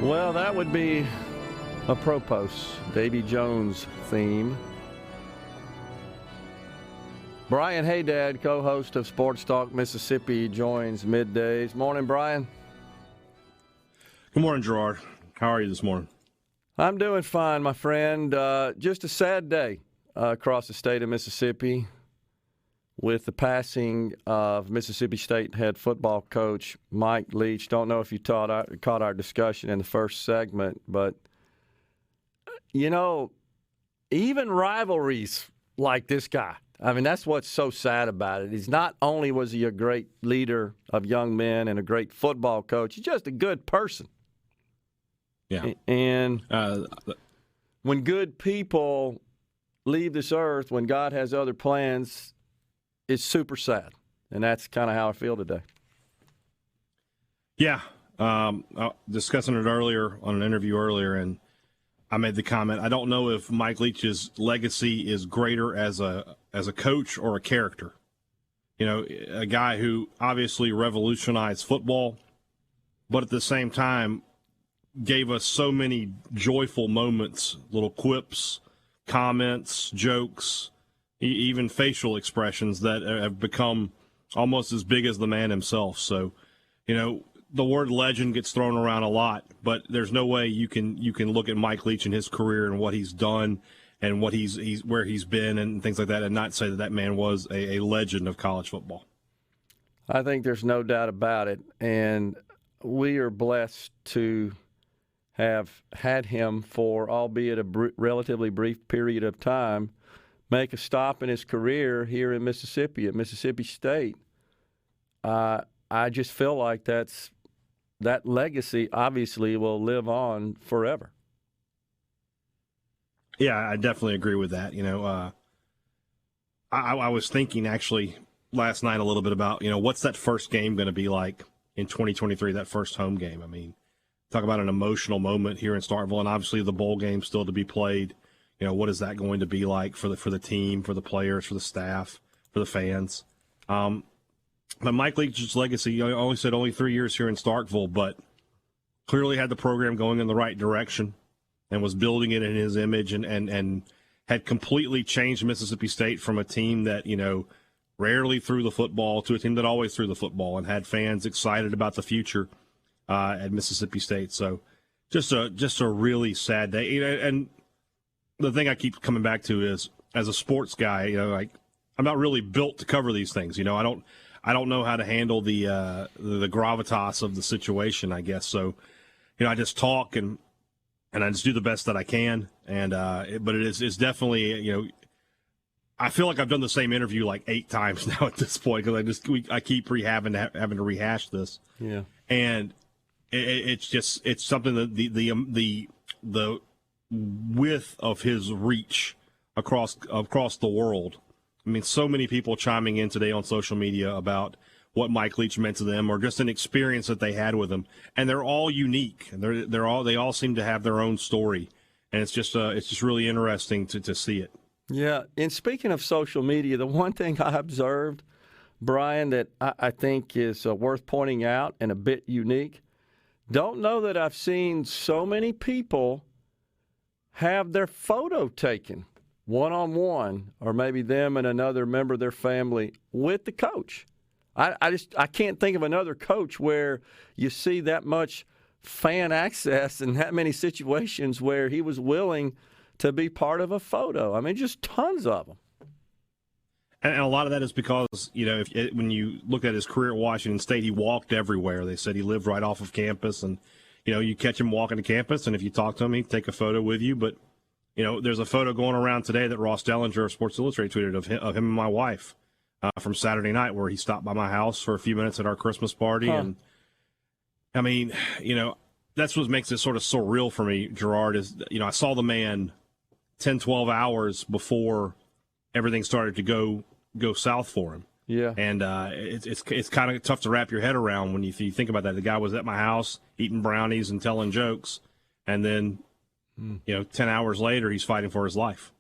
Well, that would be apropos Davy Jones theme. Brian Hadad, co-host of SportsTalk Mississippi, joins middays. Morning, Brian. Good morning, Gerard. How are you this morning? I'm doing fine, my friend. Just a sad day across the state of Mississippi with the passing of Mississippi State head football coach Mike Leach. Don't know if you caught our discussion in the first segment, but, you know, even rivalries like this guy, I mean, that's what's so sad about it. He's not only was he a great leader of young men and a great football coach, he's just a good person. Yeah. And when good people leave this earth, when God has other plans, it's super sad. And that's kind of how I feel today. Yeah. Discussing it earlier on an interview earlier, and I made the comment, I don't know if Mike Leach's legacy is greater as a coach or a character. You know, a guy who obviously revolutionized football, but at the same time gave us so many joyful moments, little quips, comments, jokes, even facial expressions that have become almost as big as the man himself. So, you know, the word legend gets thrown around a lot, but there's no way you can look at Mike Leach and his career and what he's done and what he's where he's been and things like that and not say that man was a legend of college football. I think there's no doubt about it, and we are blessed to have had him for, albeit a relatively brief period of time, make a stop in his career here in Mississippi at Mississippi State. I just feel like that legacy obviously will live on forever. Yeah, I definitely agree with that. You know, I was thinking actually last night a little bit about, you know, what's that first game going to be like in 2023, that first home game? I mean, talk about an emotional moment here in Starkville, and obviously the bowl game still to be played. You know, what is that going to be like for the team, for the players, for the staff, for the fans? But Mike Leach's legacy, I only said only 3 years here in Starkville, but clearly had the program going in the right direction and was building it in his image and had completely changed Mississippi State from a team that, you know, rarely threw the football to a team that always threw the football and had fans excited about the future at Mississippi State. So just a really sad day. You know, and the thing I keep coming back to is, as a sports guy, you know, like, I'm not really built to cover these things. You know, I don't know how to handle the gravitas of the situation, I guess. So, you know, I just talk and I just do the best that I can. And but it's definitely, you know, I feel like I've done the same interview like 8 times now at this point because I keep having to rehash this. Yeah. And it's something that the width of his reach across the world. I mean, so many people chiming in today on social media about what Mike Leach meant to them, or just an experience that they had with him, and they're all unique. They all seem to have their own story, and it's just really interesting to see it. Yeah, and speaking of social media, the one thing I observed, Brian, that I think is worth pointing out and a bit unique. Don't know that I've seen so many people have their photo taken one-on-one, or maybe them and another member of their family with the coach. I can't think of another coach where you see that much fan access and that many situations where he was willing to be part of a photo. I mean, just tons of them. And a lot of that is because, you know, when you look at his career at Washington State, he walked everywhere. They said he lived right off of campus, and, you know, you catch him walking to campus, and if you talk to him, he'd take a photo with you. But, you know, there's a photo going around today that Ross Dellinger of Sports Illustrated tweeted of him and my wife from Saturday night, where he stopped by my house for a few minutes at our Christmas party. And, I mean, you know, that's what makes it sort of surreal for me, Gerard, is, you know, I saw the man 10, 12 hours before everything started to go south for him. Yeah. And it's kind of tough to wrap your head around when you think about that. The guy was at my house eating brownies and telling jokes, and then, you know, 10 hours later, he's fighting for his life.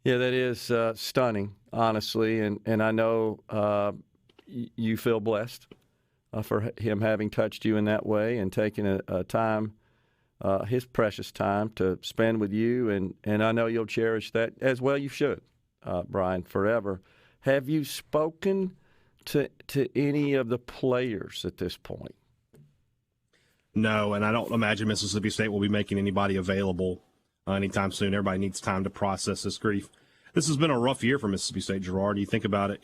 Yeah, that is stunning, honestly, and I know you feel blessed for him having touched you in that way and taking a time his precious time to spend with you, and I know you'll cherish that as well. You should, Brian, forever. Have you spoken to any of the players at this point? No, and I don't imagine Mississippi State will be making anybody available anytime soon. Everybody needs time to process this grief. This has been a rough year for Mississippi State, Gerard. You think about it,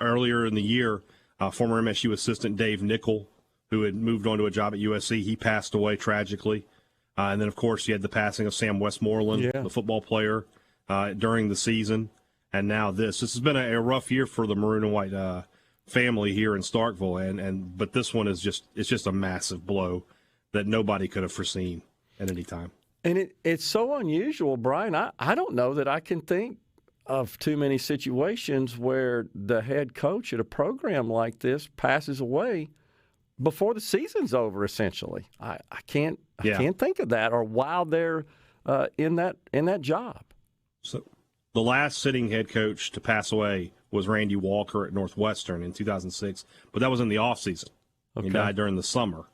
earlier in the year, former MSU assistant Dave Nickel, who had moved on to a job at USC, he passed away tragically. And then, of course, you had the passing of Sam Westmoreland, the football player, during the season. And now this. This has been a rough year for the maroon and white family here in Starkville. But this one is just a massive blow that nobody could have foreseen at any time. And it's so unusual, Brian. I don't know that I can think of too many situations where the head coach at a program like this passes away before the season's over. Essentially, I can't think of that, or while they're in that job. So the last sitting head coach to pass away was Randy Walker at Northwestern in 2006, but that was in the offseason. Okay. He died during the summer.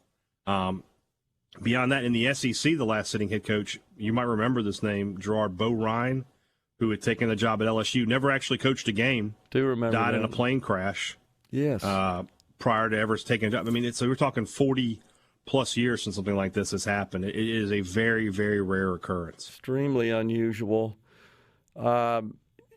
Beyond that, in the SEC, the last sitting head coach, you might remember this name, Gerard Bo Ryan, who had taken the job at LSU, never actually coached a game. Do remember died that. in a plane crash. Yes. Prior to ever taking a job. I mean, so we're talking 40-plus years since something like this has happened. It is a very, very rare occurrence. Extremely unusual.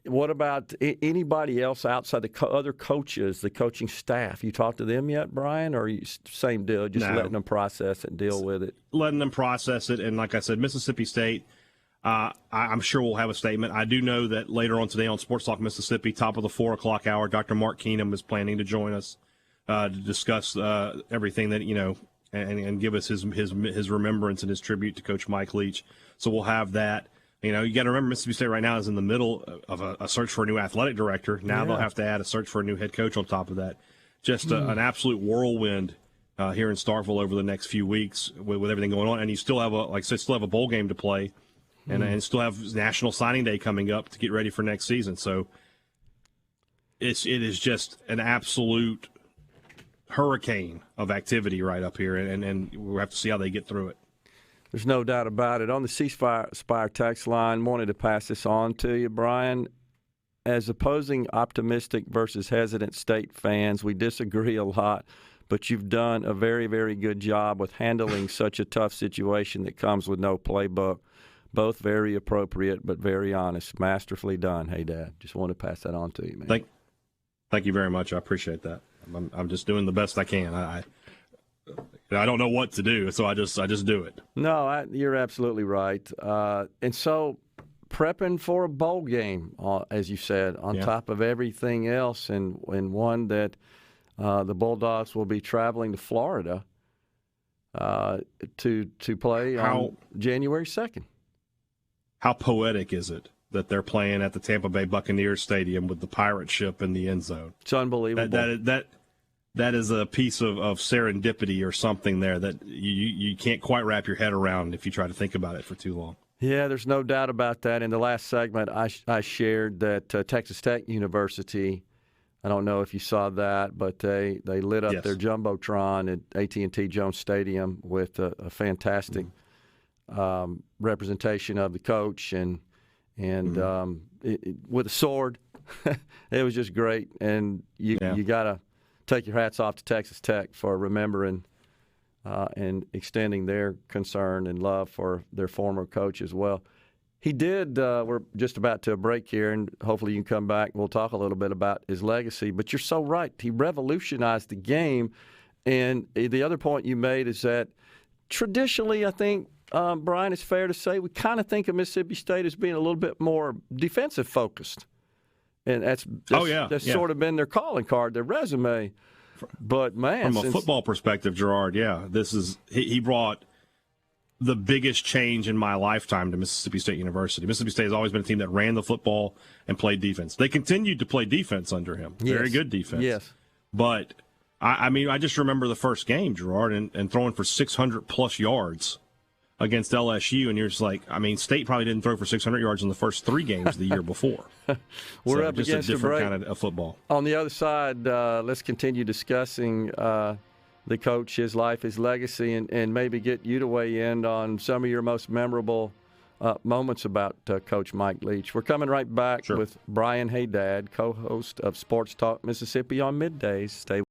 What about anybody else outside the other coaches, the coaching staff? You talked to them yet, Brian, or same deal, just letting them process it and deal with it? Letting them process it, and like I said, Mississippi State, I'm sure we'll have a statement. I do know that later on today on SportsTalk Mississippi, top of the 4 o'clock hour, Dr. Mark Keenum is planning to join us to discuss everything that, and give us his remembrance and his tribute to Coach Mike Leach. So we'll have that. You got to remember Mississippi State right now is in the middle of a search for a new athletic director. Now they'll have to add a search for a new head coach on top of that. Just an absolute whirlwind here in Starkville over the next few weeks with everything going on. And you still have a bowl game to play, and still have National Signing Day coming up to get ready for next season. So it is just an absolute hurricane of activity right up here, and we'll have to see how they get through it. There's no doubt about it. On the C-Spire text line, wanted to pass this on to you, Brian. As opposing optimistic versus hesitant State fans, we disagree a lot, but you've done a very, very good job with handling such a tough situation that comes with no playbook. Both very appropriate, but very honest. Masterfully done. Hey, Dad. Just want to pass that on to you, man. Thank you very much. I appreciate that. I'm just doing the best I can. I don't know what to do, so I just do it. No, you're absolutely right. And so prepping for a bowl game, as you said, on top of everything else, and one that the Bulldogs will be traveling to Florida to play on January 2nd. How poetic is it that they're playing at the Tampa Bay Buccaneers Stadium with the pirate ship in the end zone? It's unbelievable. That is a piece of serendipity or something there that you can't quite wrap your head around if you try to think about it for too long. Yeah, there's no doubt about that. In the last segment, I shared that Texas Tech University, I don't know if you saw that, but they lit up their Jumbotron at AT&T Jones Stadium with a fantastic representation of the coach and with a sword. It was just great. And you got to take your hats off to Texas Tech for remembering and extending their concern and love for their former coach as well. He did, we're just about to a break here, and hopefully you can come back and we'll talk a little bit about his legacy. But you're so right. He revolutionized the game. And the other point you made is that traditionally, I think, Brian, it's fair to say we kind of think of Mississippi State as being a little bit more defensive focused. And that's sort of been their calling card, their resume. But, man. From a football perspective, Gerard, he brought the biggest change in my lifetime to Mississippi State University. Mississippi State has always been a team that ran the football and played defense. They continued to play defense under him. Yes. Very good defense. Yes. But, I just remember the first game, Gerard, and throwing for 600-plus yards against LSU, and you're just like, State probably didn't throw for 600 yards in the first 3 games the year before. We're up against a different break. kind of football. On the other side, let's continue discussing the coach, his life, his legacy, and maybe get you to weigh in on some of your most memorable moments about Coach Mike Leach. We're coming right back with Brian Hadad, co-host of Sports Talk Mississippi on middays. Stay